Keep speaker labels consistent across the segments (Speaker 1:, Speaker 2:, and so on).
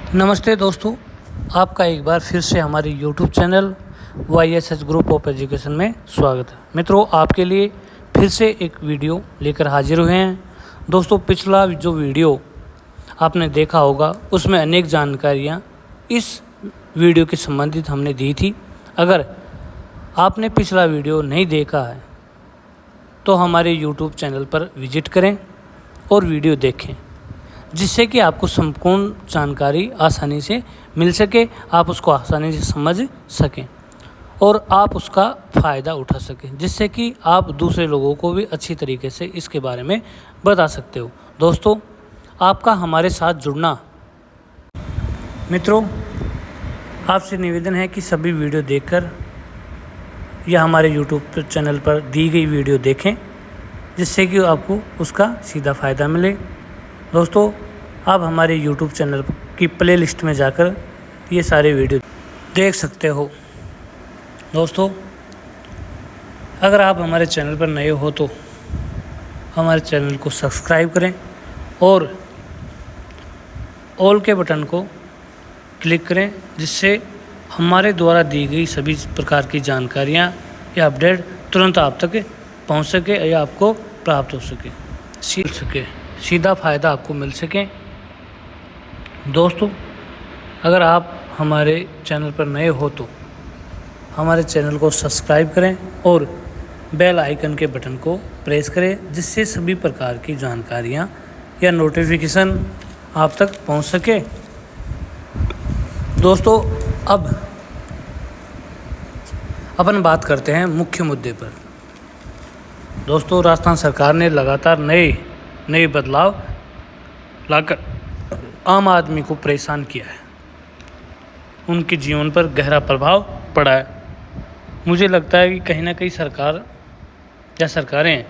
Speaker 1: नमस्ते दोस्तों, आपका एक बार फिर से हमारे YouTube channel YSH group of education में स्वागत है। मित्रों, आपके लिए फिर से एक वीडियो लेकर हाजिर हुए हैं। दोस्तों, पिछला जो वीडियो आपने देखा होगा उसमें अनेक जानकारियाँ इस वीडियो के संबंधित हमने दी थी। अगर आपने पिछला वीडियो नहीं देखा है तो हमारे YouTube चैनल पर विजिट करें और वीडियो देखें, जिससे कि आपको संपूर्ण जानकारी आसानी से मिल सके, आप उसको आसानी से समझ सकें और आप उसका फ़ायदा उठा सकें, जिससे कि आप दूसरे लोगों को भी अच्छी तरीके से इसके बारे में बता सकते हो। दोस्तों, आपका हमारे साथ जुड़ना। मित्रों, आपसे निवेदन है कि सभी वीडियो देखकर या हमारे YouTube चैनल पर दी गई वीडियो देखें, जिससे कि आपको उसका सीधा फ़ायदा मिले। दोस्तों, आप हमारे YouTube चैनल की प्लेलिस्ट में जाकर ये सारे वीडियो देख सकते हो। दोस्तों, अगर आप हमारे चैनल पर नए हो तो हमारे चैनल को सब्सक्राइब करें और ऑल के बटन को क्लिक करें, जिससे हमारे द्वारा दी गई सभी प्रकार की जानकारियाँ या अपडेट तुरंत आप तक पहुंच सके या आपको प्राप्त हो सके, सीधा फ़ायदा आपको मिल सके। दोस्तों, अगर आप हमारे चैनल पर नए हो तो हमारे चैनल को सब्सक्राइब करें और बेल आइकन के बटन को प्रेस करें, जिससे सभी प्रकार की जानकारियाँ या नोटिफिकेशन आप तक पहुंच सके। दोस्तों, अब अपन बात करते हैं मुख्य मुद्दे पर। दोस्तों, राजस्थान सरकार ने लगातार नए बदलाव लाकर आम आदमी को परेशान किया है, उनके जीवन पर गहरा प्रभाव पड़ा है। मुझे लगता है कि कहीं ना कहीं सरकार या सरकारें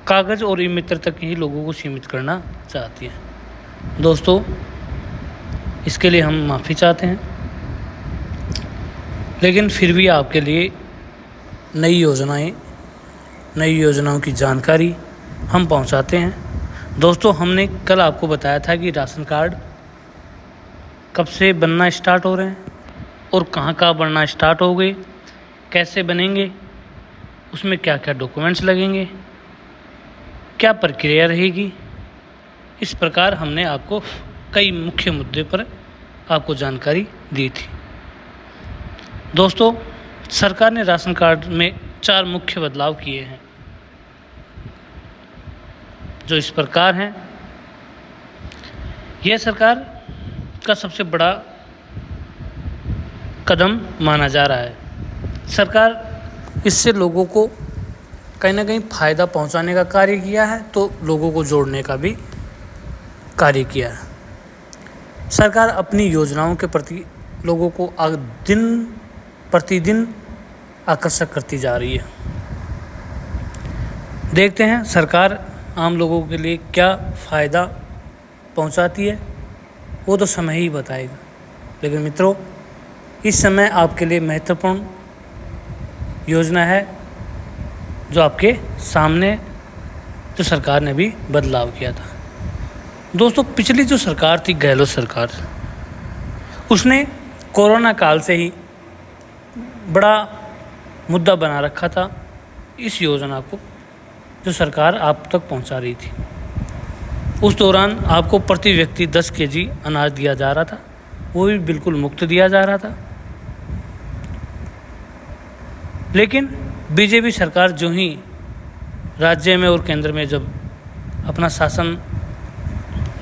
Speaker 1: कागज़ और ई-मित्र तक ही लोगों को सीमित करना चाहती हैं। दोस्तों, इसके लिए हम माफ़ी चाहते हैं, लेकिन फिर भी आपके लिए नई योजनाओं की जानकारी हम पहुंचाते हैं। दोस्तों, हमने कल आपको बताया था कि राशन कार्ड कब से बनना स्टार्ट हो रहे हैं और कहाँ बनना स्टार्ट हो गए, कैसे बनेंगे, उसमें क्या क्या डॉक्यूमेंट्स लगेंगे, क्या प्रक्रिया रहेगी। इस प्रकार हमने आपको कई मुख्य मुद्दे पर आपको जानकारी दी थी। दोस्तों, सरकार ने राशन कार्ड में 4 मुख्य बदलाव किए हैं, जो इस प्रकार हैं। यह सरकार का सबसे बड़ा कदम माना जा रहा है। सरकार इससे लोगों को कहीं ना कहीं फ़ायदा पहुंचाने का कार्य किया है, तो लोगों को जोड़ने का भी कार्य किया है। सरकार अपनी योजनाओं के प्रति लोगों को दिन प्रतिदिन आकर्षक करती जा रही है। देखते हैं सरकार आम लोगों के लिए क्या फ़ायदा पहुंचाती है, वो तो समय ही बताएगा। लेकिन मित्रों, इस समय आपके लिए महत्वपूर्ण योजना है जो आपके सामने, जो सरकार ने भी बदलाव किया था। दोस्तों, पिछली जो सरकार थी, गहलोत सरकार, उसने कोरोना काल से ही बड़ा मुद्दा बना रखा था इस योजना को, जो सरकार आप तक पहुंचा रही थी। उस दौरान आपको प्रति व्यक्ति 10 केजी अनाज दिया जा रहा था, वो भी बिल्कुल मुफ्त दिया जा रहा था। लेकिन बीजेपी सरकार जो ही राज्य में और केंद्र में जब अपना शासन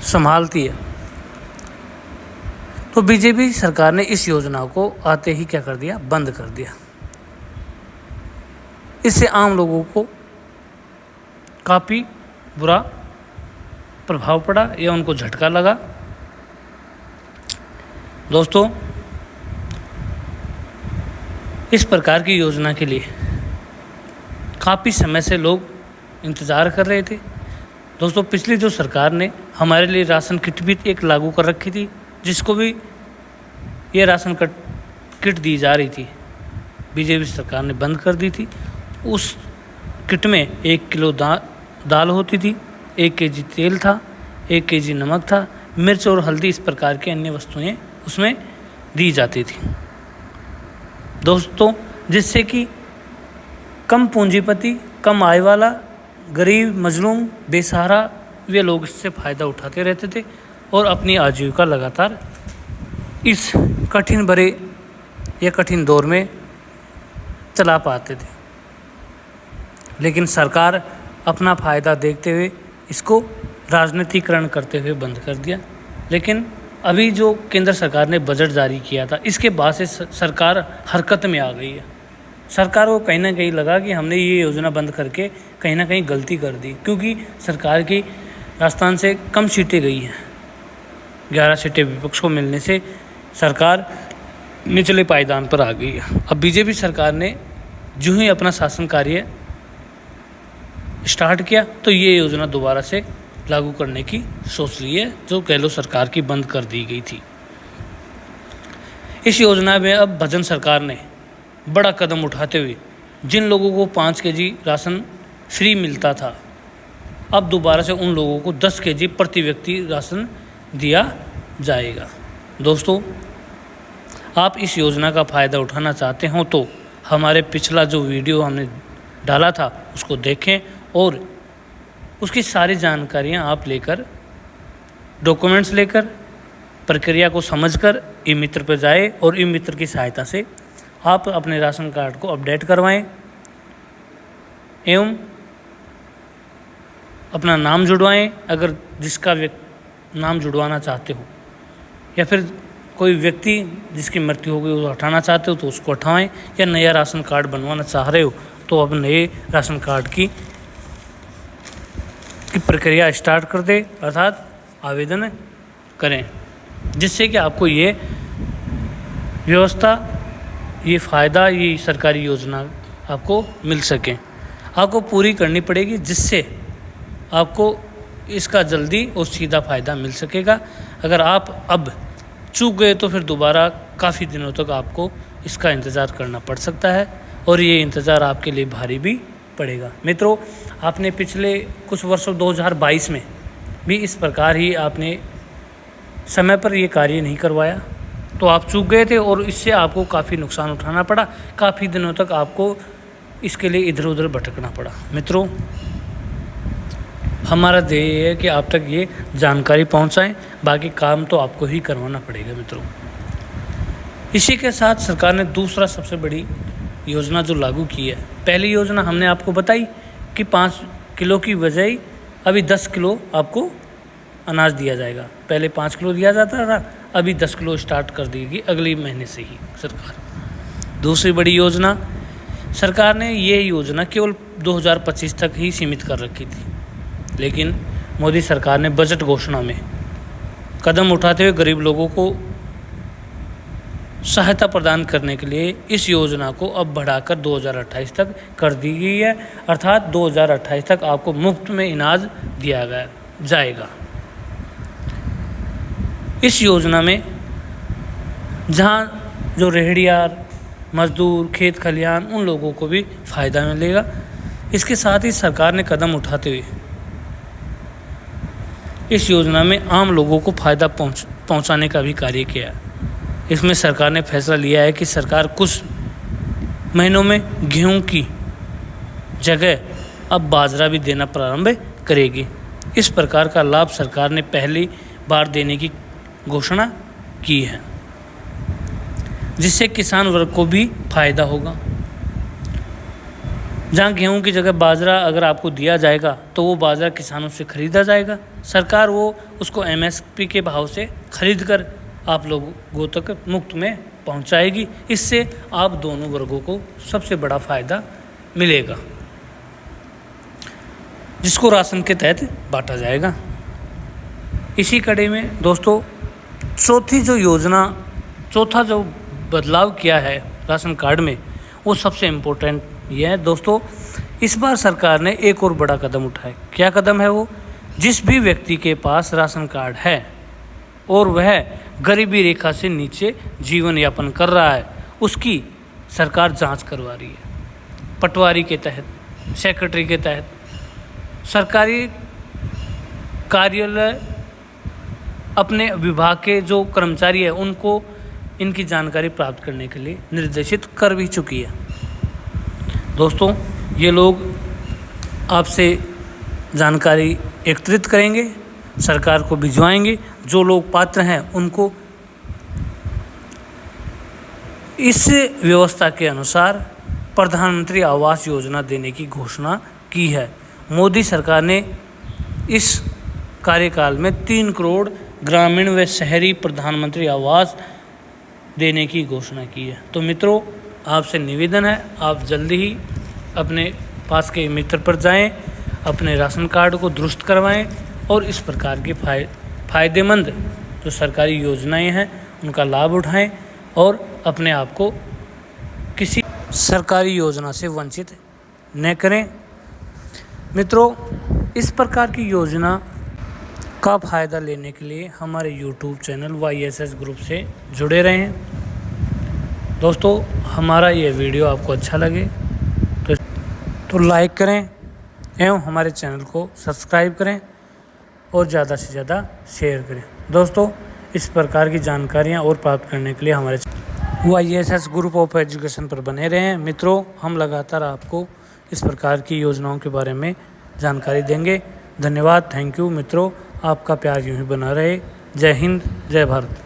Speaker 1: संभालती है, तो बीजेपी सरकार ने इस योजना को आते ही क्या कर दिया, बंद कर दिया। इससे आम लोगों को काफ़ी बुरा प्रभाव पड़ा या उनको झटका लगा। दोस्तों, इस प्रकार की योजना के लिए काफ़ी समय से लोग इंतज़ार कर रहे थे। दोस्तों, पिछली जो सरकार ने हमारे लिए राशन किट भी एक लागू कर रखी थी, जिसको भी ये राशन किट दी जा रही थी, बीजेपी सरकार ने बंद कर दी थी। उस किट में 1 किलो दाल होती थी, 1 केजी तेल था, 1 केजी नमक था, मिर्च और हल्दी इस प्रकार की अन्य वस्तुएं उसमें दी जाती थी दोस्तों, जिससे कि कम पूंजीपति, कम आय वाला, गरीब, मजलूम, बेसहारा वे लोग इससे फ़ायदा उठाते रहते थे और अपनी आजीविका लगातार इस कठिन भरे या कठिन दौर में चला पाते थे। लेकिन सरकार अपना फ़ायदा देखते हुए इसको राजनीतिकरण करते हुए बंद कर दिया। लेकिन अभी जो केंद्र सरकार ने बजट जारी किया था, इसके बाद से सरकार हरकत में आ गई है। सरकार को कहीं ना कहीं लगा कि हमने ये योजना बंद करके कहीं ना कहीं गलती कर दी, क्योंकि सरकार की राजस्थान से कम सीटें गई हैं। 11 सीटें विपक्ष को मिलने से सरकार निचले पायदान पर आ गई है। अब बीजेपी सरकार ने जो ही अपना शासन कार्य स्टार्ट किया तो ये योजना दोबारा से लागू करने की सोच ली है, जो गहलोत सरकार की बंद कर दी गई थी। इस योजना में अब भजन सरकार ने बड़ा कदम उठाते हुए जिन लोगों को 5 केजी राशन फ्री मिलता था, अब दोबारा से उन लोगों को 10 केजी प्रति व्यक्ति राशन दिया जाएगा। दोस्तों, आप इस योजना का फ़ायदा उठाना चाहते हो तो हमारे पिछला जो वीडियो हमने डाला था उसको देखें और उसकी सारी जानकारियां आप लेकर, डॉक्यूमेंट्स लेकर, प्रक्रिया को समझकर ई मित्र पर जाए और ई मित्र की सहायता से आप अपने राशन कार्ड को अपडेट करवाएं एवं अपना नाम जुड़वाएं। अगर जिसका नाम जुड़वाना चाहते हो या फिर कोई व्यक्ति जिसकी मृत्यु हो गई वो हटाना चाहते हो तो उसको हटाएं, या नया राशन कार्ड बनवाना चाह रहे हो तो अब नए राशन कार्ड की प्रक्रिया स्टार्ट कर दे, अर्थात आवेदन करें, जिससे कि आपको ये व्यवस्था, ये फ़ायदा, ये सरकारी योजना आपको मिल सके। आपको पूरी करनी पड़ेगी, जिससे आपको इसका जल्दी और सीधा फ़ायदा मिल सकेगा। अगर आप अब चूक गए तो फिर दोबारा काफ़ी दिनों तक आपको इसका इंतज़ार करना पड़ सकता है और ये इंतज़ार आपके लिए भारी भी पड़ेगा। मित्रों, आपने पिछले कुछ वर्षों 2022 में भी इस प्रकार ही आपने समय पर ये कार्य नहीं करवाया तो आप चूक गए थे और इससे आपको काफ़ी नुकसान उठाना पड़ा, काफ़ी दिनों तक आपको इसके लिए इधर उधर भटकना पड़ा। मित्रों, हमारा ध्येय है कि आप तक ये जानकारी पहुंचाएं, बाकी काम तो आपको ही करवाना पड़ेगा। मित्रों, इसी के साथ सरकार ने दूसरा सबसे बड़ी योजना जो लागू की है, पहली योजना हमने आपको बताई कि 5 किलो की बजाय अभी 10 किलो आपको अनाज दिया जाएगा। पहले 5 किलो दिया जाता था, अभी 10 किलो स्टार्ट कर देगी अगले महीने से ही सरकार। दूसरी बड़ी योजना, सरकार ने ये योजना केवल 2025 तक ही सीमित कर रखी थी, लेकिन मोदी सरकार ने बजट घोषणा में कदम उठाते हुए गरीब लोगों को सहायता प्रदान करने के लिए इस योजना को अब बढ़ाकर 2028 तक कर दी गई है, अर्थात 2028 तक आपको मुफ्त में अनाज दिया जाएगा। इस योजना में जहां जो रेहड़ियार, मजदूर, खेत खलिहान, उन लोगों को भी फ़ायदा मिलेगा। इसके साथ ही सरकार ने कदम उठाते हुए इस योजना में आम लोगों को फ़ायदा पहुंचाने का भी कार्य किया है। इसमें सरकार ने फैसला लिया है कि सरकार कुछ महीनों में गेहूं की जगह अब बाजरा भी देना प्रारंभ करेगी। इस प्रकार का लाभ सरकार ने पहली बार देने की घोषणा की है, जिससे किसान वर्ग को भी फायदा होगा। जहां गेहूं की जगह बाजरा अगर आपको दिया जाएगा तो वो बाजरा किसानों से खरीदा जाएगा, सरकार वो उसको MSP के भाव से खरीद कर आप लोगों तक मुफ्त में पहुंचाएगी। इससे आप दोनों वर्गों को सबसे बड़ा फ़ायदा मिलेगा, जिसको राशन के तहत बांटा जाएगा। इसी कड़ी में दोस्तों चौथा जो बदलाव किया है राशन कार्ड में, वो सबसे इम्पोर्टेंट ये है दोस्तों। इस बार सरकार ने एक और बड़ा कदम उठाया। क्या कदम है वो? जिस भी व्यक्ति के पास राशन कार्ड है और वह गरीबी रेखा से नीचे जीवन यापन कर रहा है, उसकी सरकार जांच करवा रही है। पटवारी के तहत, सेक्रेटरी के तहत, सरकारी कार्यालय अपने विभाग के जो कर्मचारी है उनको इनकी जानकारी प्राप्त करने के लिए निर्देशित कर भी चुकी है। दोस्तों, ये लोग आपसे जानकारी एकत्रित करेंगे, सरकार को भिजवाएंगे। जो लोग पात्र हैं उनको इस व्यवस्था के अनुसार प्रधानमंत्री आवास योजना देने की घोषणा की है। मोदी सरकार ने इस कार्यकाल में 3 करोड़ ग्रामीण व शहरी प्रधानमंत्री आवास देने की घोषणा की है। तो मित्रों, आपसे निवेदन है, आप जल्दी ही अपने पास के मित्र पर जाएं, अपने राशन कार्ड को दुरुस्त करवाएं और इस प्रकार की फ़ायदेमंद जो सरकारी योजनाएं हैं उनका लाभ उठाएं और अपने आप को किसी सरकारी योजना से वंचित न करें। मित्रों, इस प्रकार की योजना का फ़ायदा लेने के लिए हमारे YouTube चैनल YSS ग्रुप से जुड़े रहें। दोस्तों, हमारा ये वीडियो आपको अच्छा लगे तो लाइक करें एवं हमारे चैनल को सब्सक्राइब करें और ज़्यादा से ज़्यादा शेयर करें। दोस्तों, इस प्रकार की जानकारियाँ और प्राप्त करने के लिए हमारे YSS ग्रुप ऑफ एजुकेशन पर बने रहें। मित्रों, हम लगातार आपको इस प्रकार की योजनाओं के बारे में जानकारी देंगे। धन्यवाद, थैंक यू मित्रों, आपका प्यार यूँ ही बना रहे। जय हिंद, जय भारत।